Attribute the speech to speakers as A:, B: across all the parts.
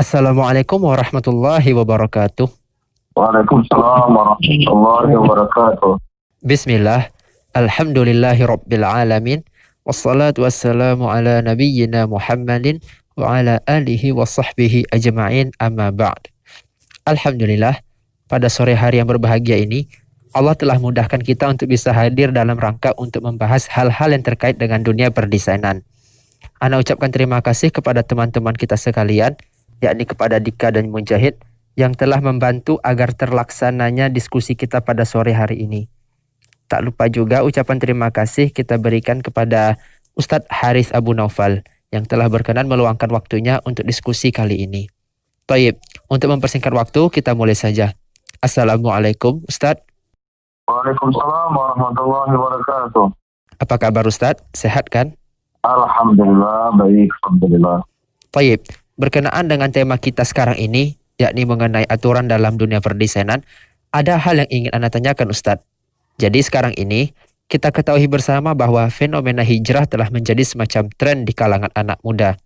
A: Assalamualaikum warahmatullahi wabarakatuh.
B: Waalaikumsalam warahmatullahi wabarakatuh.
A: Bismillah. Alhamdulillahi rabbil alamin. Wassalatu wassalamu ala nabiyyina Muhammadin wa ala alihi wa sahbihi ajma'in amma ba'd. Alhamdulillah, pada sore hari yang berbahagia ini, Allah telah mudahkan kita untuk bisa hadir dalam rangka untuk membahas hal-hal yang terkait dengan dunia perdesainan. Ana ucapkan terima kasih kepada teman-teman kita sekalian, yakni kepada Dika dan Mujahid, yang telah membantu agar terlaksananya diskusi kita pada sore hari ini. Tak lupa juga ucapan terima kasih kita berikan kepada Ustadz Haris Abu Naufal yang telah berkenan meluangkan waktunya untuk diskusi kali ini. Taib, untuk mempersingkat waktu kita mulai saja. Assalamualaikum Ustadz.
B: Waalaikumsalam warahmatullahi wabarakatuh.
A: Apa kabar Ustadz? Sehat kan?
B: Alhamdulillah, baik, alhamdulillah.
A: Taib, berkenaan dengan tema kita sekarang ini, yakni mengenai aturan dalam dunia perdesainan, ada hal yang ingin Anda tanyakan Ustadz. Jadi sekarang ini, kita ketahui bersama bahwa fenomena hijrah telah menjadi semacam tren di kalangan anak muda.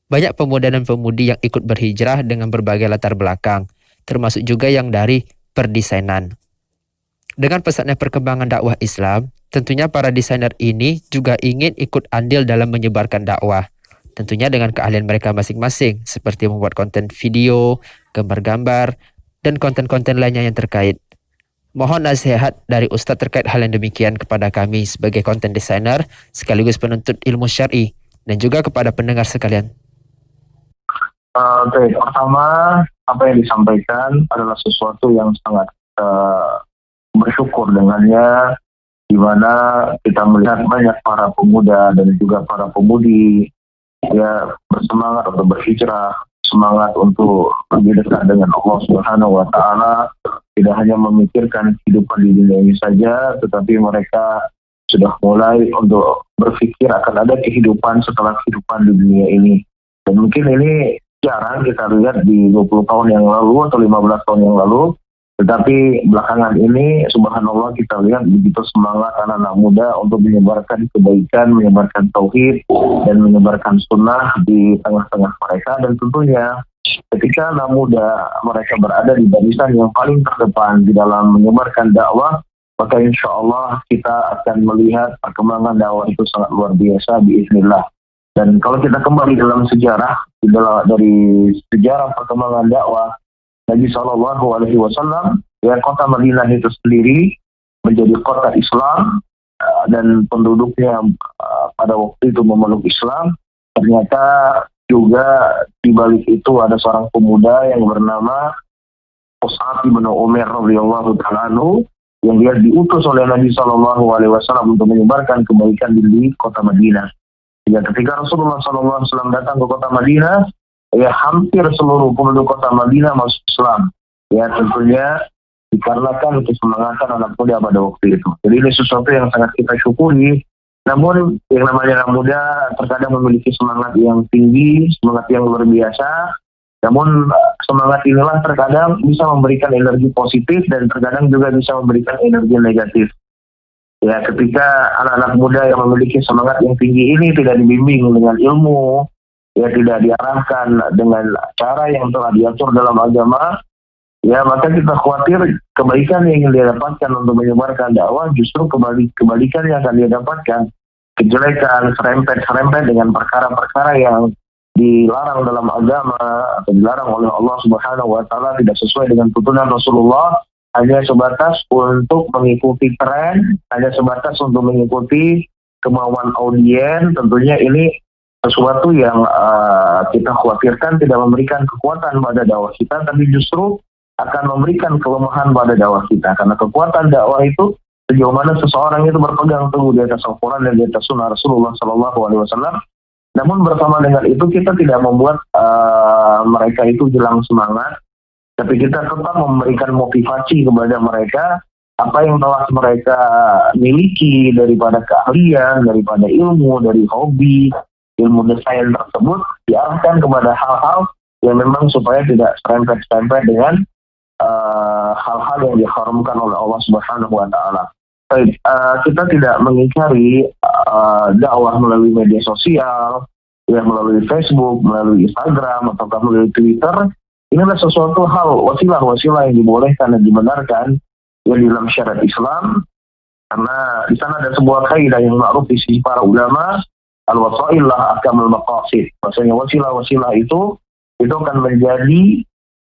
A: Banyak pemuda dan pemudi yang ikut berhijrah dengan berbagai latar belakang, termasuk juga yang dari perdesainan. Dengan pesatnya perkembangan dakwah Islam, tentunya para desainer ini juga ingin ikut andil dalam menyebarkan dakwah. Tentunya dengan keahlian mereka masing-masing, seperti membuat konten video, gambar-gambar, dan konten-konten lainnya yang terkait. Mohon nasihat dari Ustadz terkait hal yang demikian kepada kami sebagai konten desainer, sekaligus penuntut ilmu syar'i, dan juga kepada pendengar sekalian.
B: Oke, pertama, apa yang disampaikan adalah sesuatu yang sangat bersyukur dengannya, di mana kita melihat banyak para pemuda dan juga para pemudi ya bersemangat untuk berhijrah, semangat untuk lebih dekat dengan Allah Subhanahu wa taala, tidak hanya memikirkan kehidupan di dunia ini saja, tetapi mereka sudah mulai untuk berpikir akan ada kehidupan setelah kehidupan di dunia ini. Dan mungkin ini jarang kita lihat di 20 tahun yang lalu atau 15 tahun yang lalu, tetapi belakangan ini subhanallah kita lihat begitu semangat anak-anak muda untuk menyebarkan kebaikan, menyebarkan tauhid, dan menyebarkan sunnah di tengah-tengah mereka. Dan tentunya ketika anak muda mereka berada di barisan yang paling terdepan di dalam menyebarkan dakwah, maka insya Allah kita akan melihat perkembangan dakwah itu sangat luar biasa biiznillah. Dan kalau kita kembali dalam sejarah, dari sejarah perkembangan dakwah Nabi Shallallahu Alaihi Wasallam, ya kota Madinah itu sendiri menjadi kota Islam dan penduduknya pada waktu itu memeluk Islam. Ternyata juga di balik itu ada seorang pemuda yang bernama Mus'ab bin Umair radhiyallahu ta'ala anhu, yang dia diutus oleh Nabi Shallallahu Alaihi Wasallam untuk menyebarkan kebaikan di kota Madinah. Ya, ketika Rasulullah SAW datang ke kota Madinah, ya hampir seluruh penduduk kota Madinah masuk Islam. Ya tentunya dikarenakan kesemangatan anak muda pada waktu itu. Jadi ini sesuatu yang sangat kita syukuri. Namun yang namanya anak muda terkadang memiliki semangat yang tinggi, semangat yang luar biasa. Namun semangat inilah terkadang bisa memberikan energi positif dan terkadang juga bisa memberikan energi negatif. Ya, ketika anak-anak muda yang memiliki semangat yang tinggi ini tidak dibimbing dengan ilmu, ya tidak diarahkan dengan cara yang telah diatur dalam agama, ya maka kita khawatir kebaikan yang ingin dia dapatkan untuk menyebarkan dakwah justru kebalikan yang akan dia dapatkan. Kejelekan, serempet dengan perkara-perkara yang dilarang dalam agama atau dilarang oleh Allah Subhanahu wa taala, tidak sesuai dengan tuntunan Rasulullah, hanya sebatas untuk mengikuti tren, hanya sebatas untuk mengikuti kemauan audiens. Tentunya ini sesuatu yang kita khawatirkan tidak memberikan kekuatan pada dakwah kita, tapi justru akan memberikan kelemahan pada dakwah kita. Karena kekuatan dakwah itu sejauh mana seseorang itu berpegang teguh di atas Al-Quran dan di atas Sunnah Rasulullah SAW. Namun bersama dengan itu kita tidak membuat mereka itu hilang semangat, tapi kita tetap memberikan motivasi kepada mereka. Apa yang telah mereka miliki daripada keahlian, daripada ilmu, dari hobi, ilmu desain tersebut diarahkan kepada hal-hal yang memang supaya tidak serempet-serempet dengan hal-hal yang diharamkan oleh Allah Subhanahu wa taala. Kita tidak mengingkari dakwah melalui media sosial, ya melalui Facebook, melalui Instagram, ataukah melalui Twitter, inilah sesuatu hal wasilah-wasilah yang dibolehkan dan dibenarkan ya di dalam syariat Islam, karena di sana ada sebuah kaidah yang ma'ruf di sisi para ulama, al-wasail lah ahkamul maqasid. Maksudnya wasilah-wasilah itu akan menjadi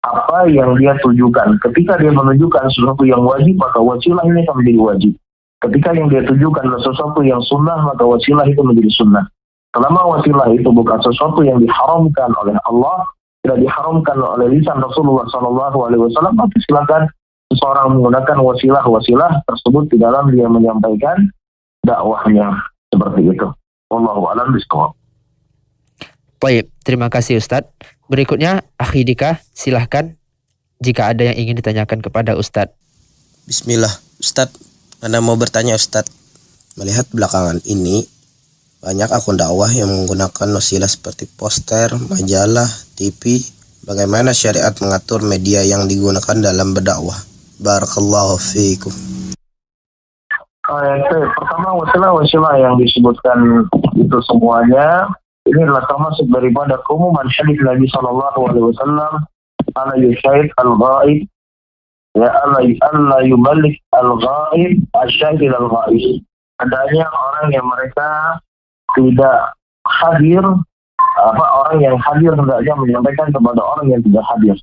B: apa yang dia tujukan. Ketika dia menunjukkan sesuatu yang wajib, maka wasilah ini akan menjadi wajib. Ketika yang dia tujukan adalah sesuatu yang sunnah, maka wasilah itu menjadi sunnah. Selama wasilah itu bukan sesuatu yang diharamkan oleh Allah, tidak diharamkan oleh lisan Rasulullah SAW, maka silakan seseorang menggunakan wasilah-wasilah tersebut di dalam dia menyampaikan dakwahnya seperti itu. Wallahu a'lam bishawab.
A: Baik, terima kasih Ustadz. Berikutnya, Akhi Dika, silahkan jika ada yang ingin ditanyakan kepada Ustadz.
C: Bismillah, Ustadz, Anda mau bertanya Ustadz. Melihat belakangan ini, banyak akun dakwah yang menggunakan wasilah seperti poster, majalah, TV. Bagaimana syariat mengatur media yang digunakan dalam berdakwah? Barakallahu fiikum.
B: Pertama, wasilah-wasilah yang disebutkan itu semuanya ini adalah termasuk daripada keumuman hadis Nabi SAW, ala yusyahid al-ghaib, ya alla yubalik al-ghaib asyahid al-ghaib. Adanya orang yang mereka tidak hadir, orang yang hadir hendaknya menyampaikan kepada orang yang tidak hadir.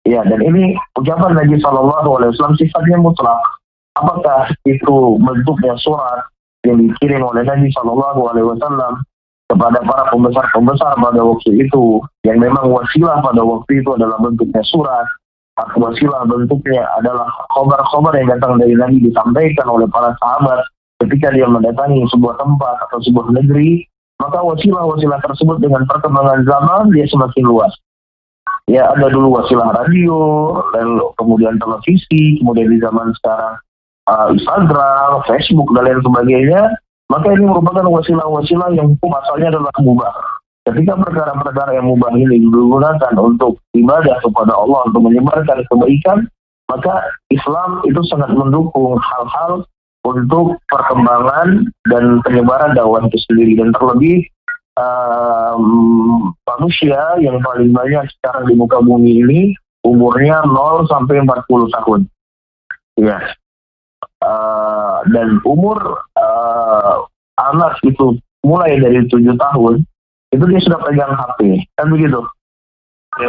B: Ya, dan ini ucapan Nabi SAW sifatnya mutlak. Apakah itu bentuknya surat yang dikirim oleh Nabi SAW kepada para pembesar-pembesar pada waktu itu, yang memang wasilah pada waktu itu adalah bentuknya surat, atau wasilah bentuknya adalah khobar-khobar yang datang dari Nabi disampaikan oleh para sahabat ketika dia mendatangi sebuah tempat atau sebuah negeri, maka wasilah-wasilah tersebut dengan perkembangan zaman dia semakin luas. Ya, ada dulu wasilah radio, lalu kemudian televisi, kemudian di zaman sekarang Instagram, Facebook, dan lain sebagainya. Maka ini merupakan wasilah-wasilah yang hukum asalnya adalah mubah. Ketika perkara-perkara yang mubah ini digunakan untuk ibadah kepada Allah, untuk menyebarkan kebaikan, maka Islam itu sangat mendukung hal-hal untuk perkembangan dan penyebaran dakwah itu sendiri. Dan terlebih manusia yang paling banyak sekarang di muka bumi ini umurnya 0 sampai 40 tahun. Ya. Dan umur anak itu mulai dari 7 tahun itu dia sudah pegang HP, kan begitu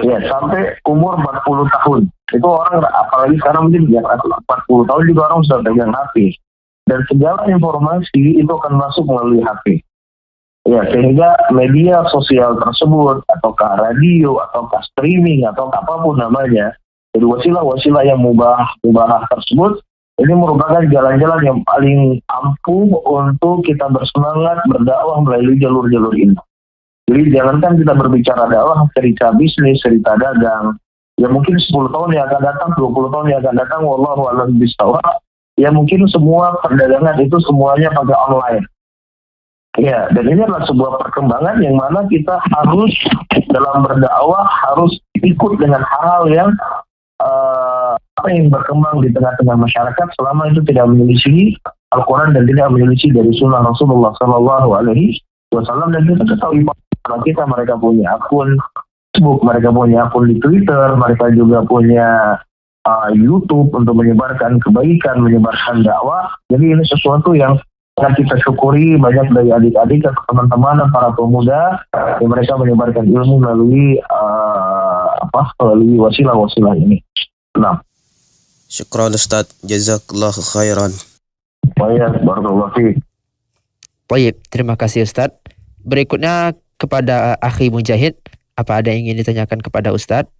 B: ya, sampai umur 40 tahun itu orang, apalagi sekarang mungkin di atas 40 tahun juga orang sudah pegang HP, dan segala informasi itu akan masuk melalui HP ya, sehingga media sosial tersebut ataukah radio ataukah streaming atau apapun namanya, jadi wasilah-wasilah yang mubah tersebut ini merupakan jalan-jalan yang paling ampuh untuk kita bersemangat berdakwah melalui jalur-jalur ini. Jadi jangankan kita berbicara dakwah, cerita bisnis, cerita dagang. Ya mungkin 10 tahun yang akan datang, 20 tahun yang akan datang, wallahu a'lam bishawab. Ya mungkin semua perdagangan itu semuanya pakai online. Ya, dan ini adalah sebuah perkembangan yang mana kita harus dalam berdakwah harus ikut dengan hal-hal yang apa yang berkembang di tengah-tengah masyarakat selama itu tidak menyelisihi Al-Quran dan tidak menyelisihi dari sunnah Rasulullah SAW. Dan kita ketahui bahwa kita, mereka punya akun Facebook, mereka punya akun di Twitter, mereka juga punya YouTube untuk menyebarkan kebaikan, menyebarkan dakwah. Jadi ini sesuatu yang sangat kita syukuri, banyak dari adik-adik atau teman-teman dan para pemuda yang mereka menyebarkan ilmu melalui wasilah-wasilah ini. Nah,
C: Syukran Ustaz, jazakallahu khairan.
B: baik, barakallahu fiik.
A: Baik, terima kasih Ustadz. Berikutnya kepada Akhi Mujahid, apa ada yang ingin ditanyakan kepada Ustadz?